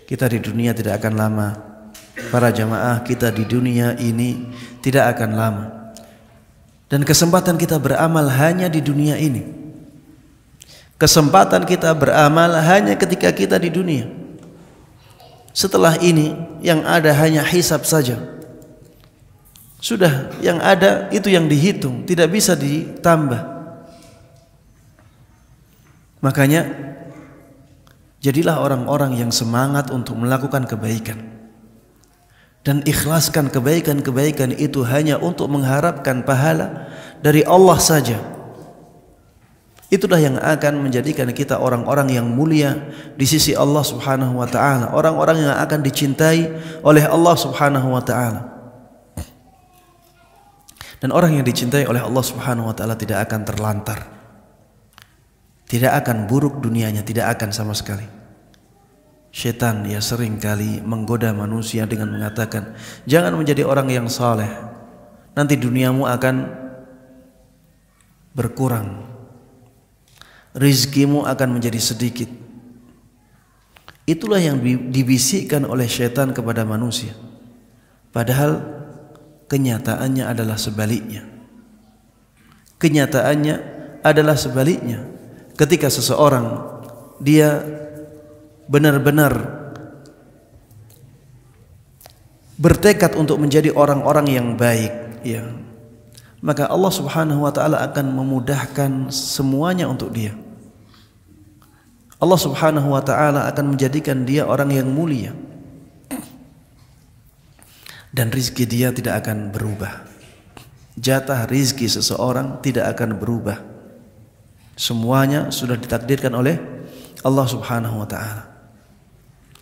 Kita di dunia tidak akan lama. Para jamaah, kita di dunia ini tidak akan lama. Dan kesempatan kita beramal hanya di dunia ini. Kesempatan kita beramal hanya ketika kita di dunia. Setelah ini yang ada hanya hisab saja. Sudah yang ada itu yang dihitung, tidak bisa ditambah. Makanya jadilah orang-orang yang semangat untuk melakukan kebaikan dan ikhlaskan kebaikan-kebaikan itu hanya untuk mengharapkan pahala dari Allah saja. Itulah yang akan menjadikan kita orang-orang yang mulia di sisi Allah Subhanahu wa taala, orang-orang yang akan dicintai oleh Allah Subhanahu wa taala. Dan orang yang dicintai oleh Allah Subhanahu wa taala tidak akan terlantar. Tidak akan buruk dunianya, tidak akan sama sekali. Syaitan ya sering kali menggoda manusia dengan mengatakan, jangan menjadi orang yang saleh, nanti duniamu akan berkurang, rizkimu akan menjadi sedikit. Itulah yang dibisikkan oleh syaitan kepada manusia. Padahal kenyataannya adalah sebaliknya. Kenyataannya adalah sebaliknya. Ketika seseorang dia benar-benar bertekad untuk menjadi orang-orang yang baik, ya, maka Allah Subhanahu wa taala akan memudahkan semuanya untuk dia. Allah Subhanahu wa taala akan menjadikan dia orang yang mulia. Dan rizki dia tidak akan berubah. Jatah rizki seseorang tidak akan berubah. Semuanya sudah ditakdirkan oleh Allah Subhanahu wa ta'ala.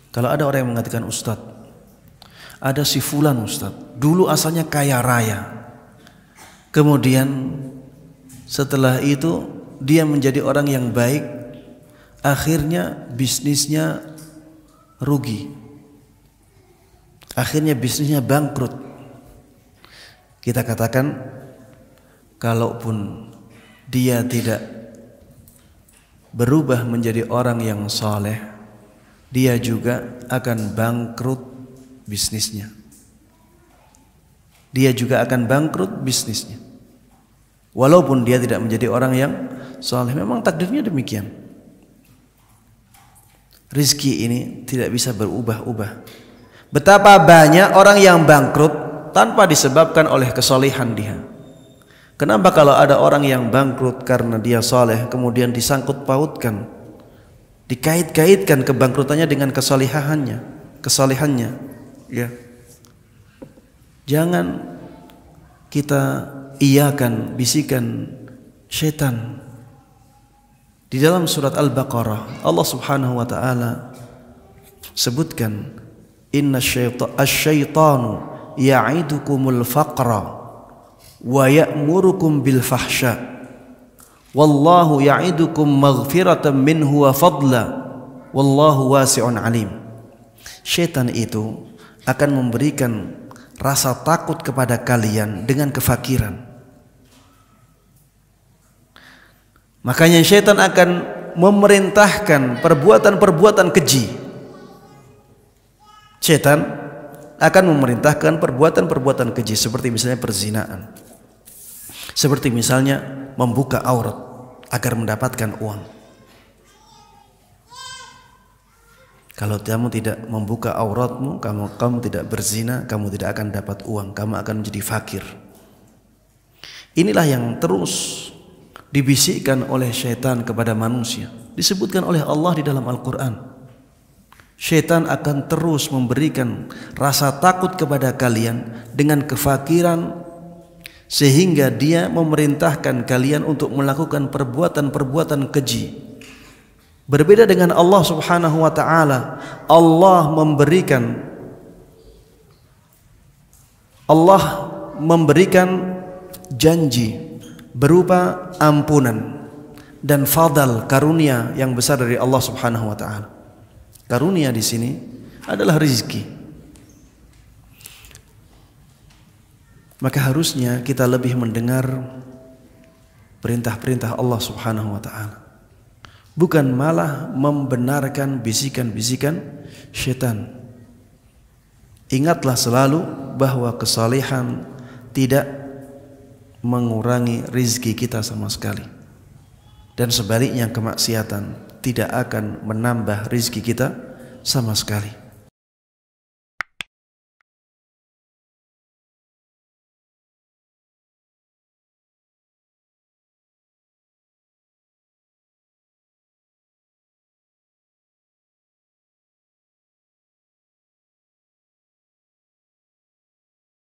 Kalau ada orang yang mengatakan, Ustaz, ada si fulan Ustaz, dulu asalnya kaya raya, kemudian setelah itu dia menjadi orang yang baik, akhirnya bisnisnya rugi, akhirnya bisnisnya bangkrut. Kita katakan, kalaupun dia tidak berubah menjadi orang yang saleh, dia juga akan bangkrut bisnisnya. Dia juga akan bangkrut bisnisnya. Walaupun dia tidak menjadi orang yang saleh, memang takdirnya demikian. Rizki ini tidak bisa berubah-ubah. Betapa banyak orang yang bangkrut tanpa disebabkan oleh kesalehan dia. Kenapa kalau ada orang yang bangkrut karena dia saleh, kemudian disangkut pautkan, dikait-kaitkan kebangkrutannya dengan kesalehannya, ya. Jangan kita iyakan bisikan syaitan. Di dalam surat Al-Baqarah Allah Subhanahu wa taala sebutkan, inna asyaitanu ya'idukumul faqra wa ya'murukum bil fahsya wallahu ya'idukum maghfiratan minhu wa fadla wallahu wasi'un alim. Syaitan itu akan memberikan rasa takut kepada kalian dengan kefakiran. Makanya syaitan akan memerintahkan perbuatan-perbuatan keji. Syaitan akan memerintahkan perbuatan-perbuatan keji, seperti misalnya perzinaan, seperti misalnya membuka aurat agar mendapatkan uang. Kalau kamu tidak membuka auratmu, kamu tidak berzina, kamu tidak akan dapat uang, kamu akan menjadi fakir. Inilah yang terus dibisikkan oleh syaitan kepada manusia. Disebutkan oleh Allah di dalam Al-Quran. Syaitan akan terus memberikan rasa takut kepada kalian dengan kefakiran, sehingga dia memerintahkan kalian untuk melakukan perbuatan-perbuatan keji. Berbeda dengan Allah Subhanahu wa ta'ala, Allah memberikan janji berupa ampunan dan fadal, karunia yang besar dari Allah Subhanahu wa ta'ala. Karunia di sini adalah rezeki. Maka harusnya kita lebih mendengar perintah-perintah Allah Subhanahu wa ta'ala. bukan malah membenarkan bisikan-bisikan syaitan. Ingatlah selalu bahwa kesalehan tidak mengurangi rizki kita sama sekali, dan sebaliknya kemaksiatan tidak akan menambah rizki kita sama sekali.